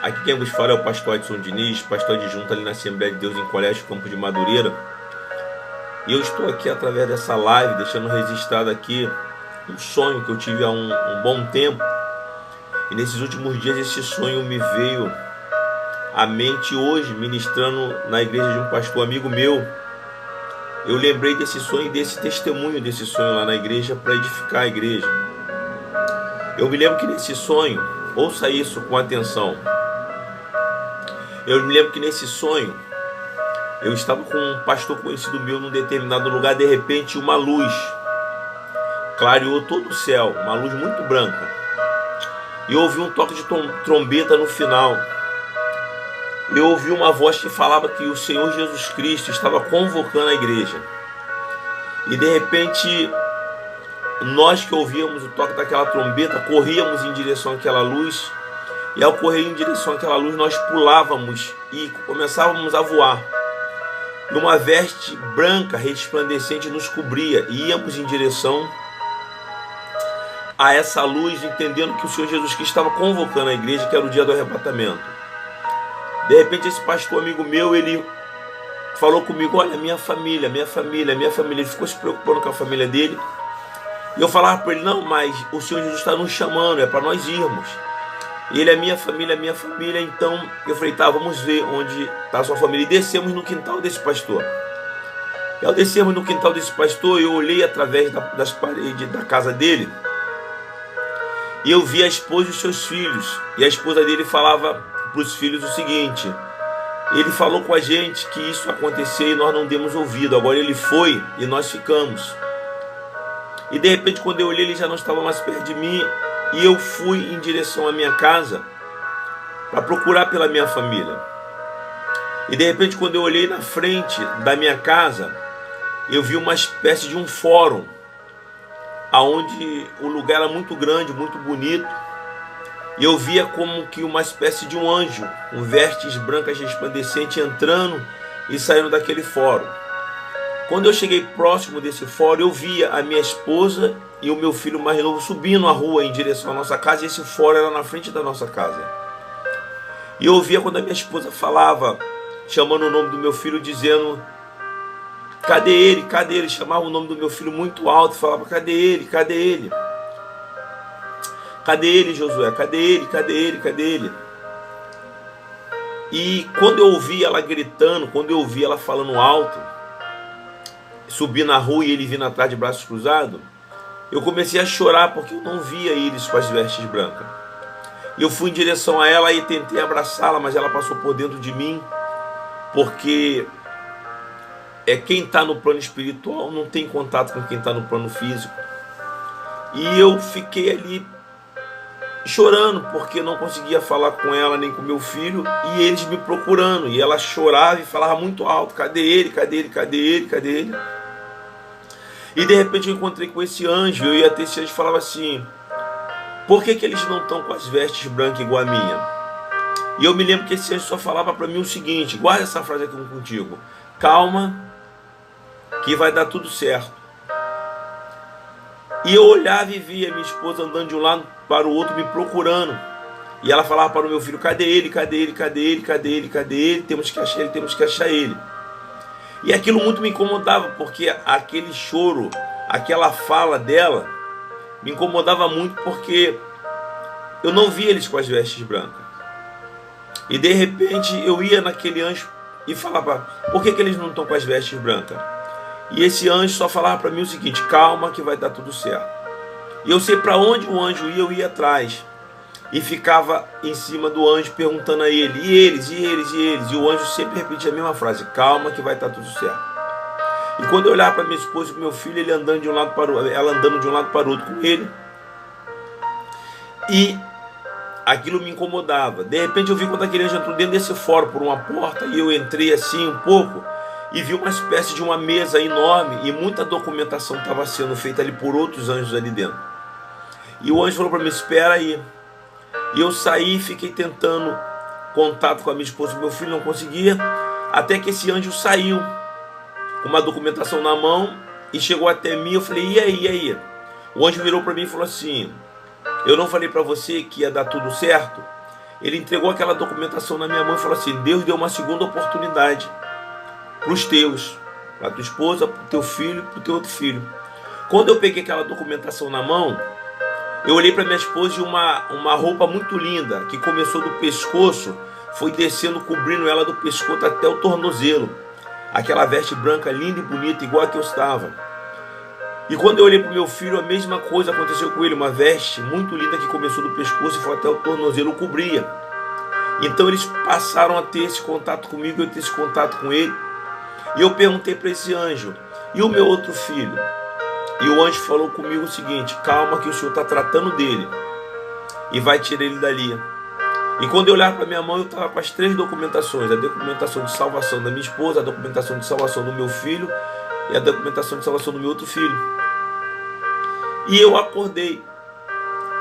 Aqui quem vos fala é o pastor Edson Diniz, pastor adjunto ali na Assembleia de Deus em Colégio Campo de Madureira. E eu estou aqui através dessa live, deixando registrado aqui um sonho que eu tive há um bom tempo. E nesses últimos dias esse sonho me veio à mente hoje, ministrando na igreja de um pastor amigo meu. Eu lembrei desse sonho e desse testemunho desse sonho lá na igreja para edificar a igreja. Eu me lembro que nesse sonho, ouça isso com atenção. Eu me lembro que nesse sonho, eu estava com um pastor conhecido meu num determinado lugar. De repente uma luz clareou todo o céu, uma luz muito branca. E eu ouvi um toque de trombeta no final. Eu ouvi uma voz que falava que o Senhor Jesus Cristo estava convocando a igreja. E de repente, nós que ouvíamos o toque daquela trombeta, corríamos em direção àquela luz. E ao correr em direção àquela luz, nós pulávamos e começávamos a voar. E uma veste branca, resplandecente, nos cobria. E íamos em direção a essa luz, entendendo que o Senhor Jesus Cristo estava convocando a igreja, que era o dia do arrebatamento. De repente, esse pastor amigo meu, ele falou comigo: olha, minha família. Ele ficou se preocupando com a família dele. E eu falava para ele: não, mas o Senhor Jesus está nos chamando, é para nós irmos. E ele é minha família. Então eu falei: tá, vamos ver onde está a sua família. E descemos no quintal desse pastor. E ao descermos no quintal desse pastor, eu olhei através das paredes da casa dele. E eu vi a esposa e os seus filhos. E a esposa dele falava para os filhos o seguinte: ele falou com a gente que isso ia acontecer e nós não demos ouvido. Agora ele foi e nós ficamos. E de repente, quando eu olhei, ele já não estava mais perto de mim. E eu fui em direção à minha casa para procurar pela minha família. E de repente, quando eu olhei na frente da minha casa, eu vi uma espécie de um fórum, aonde o lugar era muito grande, muito bonito. E eu via como que uma espécie de um anjo, com vestes brancas resplandecentes, entrando e saindo daquele fórum. Quando eu cheguei próximo desse fórum, eu via a minha esposa e o meu filho mais novo subindo a rua em direção à nossa casa. E esse fórum era na frente da nossa casa. E eu ouvia quando a minha esposa falava, chamando o nome do meu filho, dizendo: cadê ele? Cadê ele? Chamava o nome do meu filho muito alto, falava: cadê ele? Cadê ele? Cadê ele, Josué? Cadê ele? Cadê ele? Cadê ele? E quando eu ouvi ela gritando, quando eu ouvi ela falando alto, subi na rua e ele vindo atrás de braços cruzados, eu comecei a chorar porque eu não via eles com as vestes brancas. E eu fui em direção a ela e tentei abraçá-la, mas ela passou por dentro de mim, porque quem está no plano espiritual não tem contato com quem está no plano físico. E eu fiquei ali chorando, porque não conseguia falar com ela nem com meu filho, e eles me procurando, e ela chorava e falava muito alto: cadê ele? Cadê ele? Cadê ele? Cadê ele? E de repente eu encontrei com esse anjo, eu ia ter esse anjo e falava assim: por que eles não estão com as vestes brancas igual a minha? E eu me lembro que esse anjo só falava para mim o seguinte: guarda essa frase aqui contigo, calma, que vai dar tudo certo. E eu olhava e via minha esposa andando de um lado para o outro, me procurando. E ela falava para o meu filho: cadê ele? Cadê ele? Cadê ele? Cadê ele? Cadê ele? Temos que achar ele, temos que achar ele. E aquilo muito me incomodava, porque aquele choro, aquela fala dela, me incomodava muito, porque eu não via eles com as vestes brancas. E de repente eu ia naquele anjo e falava: por que eles não estão com as vestes brancas? E esse anjo só falava para mim o seguinte: calma que vai dar tudo certo. E eu sei para onde o anjo ia, eu ia atrás. E ficava em cima do anjo perguntando a ele: e eles, e eles, e eles? E o anjo sempre repetia a mesma frase: calma que vai dar tudo certo. E quando eu olhava para minha esposa e para meu filho, ela andando de um lado para o outro com ele. E aquilo me incomodava. De repente eu vi quando aquele anjo entrou dentro desse fórum por uma porta, e eu entrei assim um pouco e vi uma espécie de uma mesa enorme, e muita documentação estava sendo feita ali por outros anjos ali dentro. E o anjo falou para mim: espera aí. E eu saí e fiquei tentando contato com a minha esposa e meu filho, não conseguia, até que esse anjo saiu com uma documentação na mão e chegou até mim. Eu falei: e aí, e aí? O anjo virou para mim e falou assim: eu não falei para você que ia dar tudo certo? ele entregou aquela documentação na minha mão e falou assim: Deus deu uma segunda oportunidade para os teus, para tua esposa, para o teu filho, para o teu outro filho. Quando eu peguei aquela documentação na mão, eu olhei para minha esposa e uma roupa muito linda, que começou do pescoço, foi descendo, cobrindo ela do pescoço até o tornozelo. Aquela veste branca linda e bonita, igual a que eu estava. E quando eu olhei para o meu filho, a mesma coisa aconteceu com ele. Uma veste muito linda que começou do pescoço e foi até o tornozelo, cobria. Então eles passaram a ter esse contato comigo, eu ter esse contato com ele. E eu perguntei para esse anjo: e o meu outro filho? E o anjo falou comigo o seguinte: calma, que o Senhor está tratando dele e vai tirar ele dali. E quando eu olhava para minha mão, eu estava com as 3 documentações: a documentação de salvação da minha esposa, a documentação de salvação do meu filho e a documentação de salvação do meu outro filho. E eu acordei.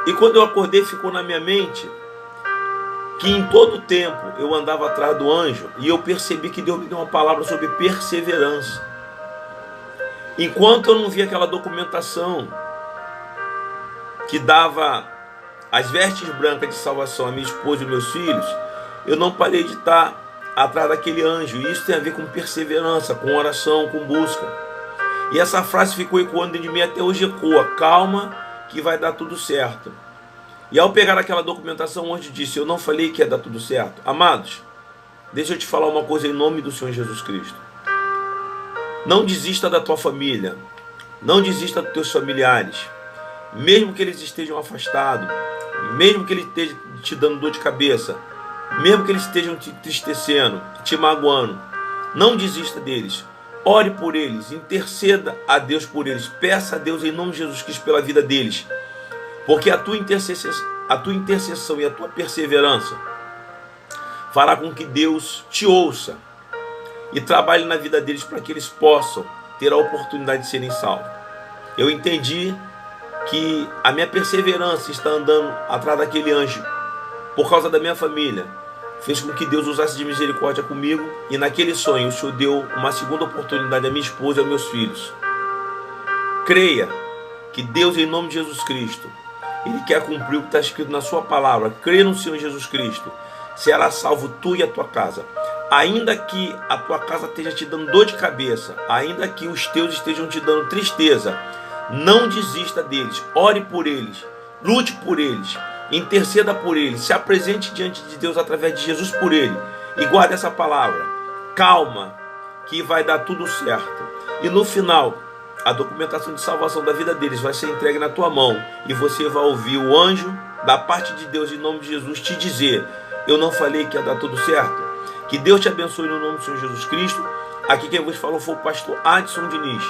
E quando eu acordei, ficou na minha mente que em todo tempo eu andava atrás do anjo, e eu percebi que Deus me deu uma palavra sobre perseverança. Enquanto eu não vi aquela documentação que dava as vestes brancas de salvação à minha esposa e meus filhos, eu não parei de estar atrás daquele anjo. E isso tem a ver com perseverança, com oração, com busca. E essa frase ficou ecoando dentro de mim, até hoje ecoa: calma que vai dar tudo certo. E ao pegar aquela documentação, o anjo disse: eu não falei que ia dar tudo certo? Amados, deixa eu te falar uma coisa em nome do Senhor Jesus Cristo. Não desista da tua família, não desista dos teus familiares, mesmo que eles estejam afastados, mesmo que eles estejam te dando dor de cabeça, mesmo que eles estejam te entristecendo, te magoando. Não desista deles. Ore por eles, interceda a Deus por eles, peça a Deus em nome de Jesus Cristo pela vida deles, porque a tua intercessão e a tua perseverança fará com que Deus te ouça e trabalhe na vida deles para que eles possam ter a oportunidade de serem salvos. Eu entendi que a minha perseverança está andando atrás daquele anjo por causa da minha família, fez com que Deus usasse de misericórdia comigo, e naquele sonho o Senhor deu uma segunda oportunidade à minha esposa e aos meus filhos. Creia que Deus, em nome de Jesus Cristo, Ele quer cumprir o que está escrito na sua palavra. Creia no Senhor Jesus Cristo, será salvo tu e a tua casa. Ainda que a tua casa esteja te dando dor de cabeça, ainda que os teus estejam te dando tristeza, não desista deles. Ore por eles, lute por eles, interceda por eles, se apresente diante de Deus através de Jesus por ele, e guarde essa palavra: calma que vai dar tudo certo. E no final, a documentação de salvação da vida deles vai ser entregue na tua mão, e você vai ouvir o anjo da parte de Deus em nome de Jesus te dizer: eu não falei que ia dar tudo certo? Que Deus te abençoe no nome do Senhor Jesus Cristo. Aqui quem vos falou foi o pastor Adson Diniz.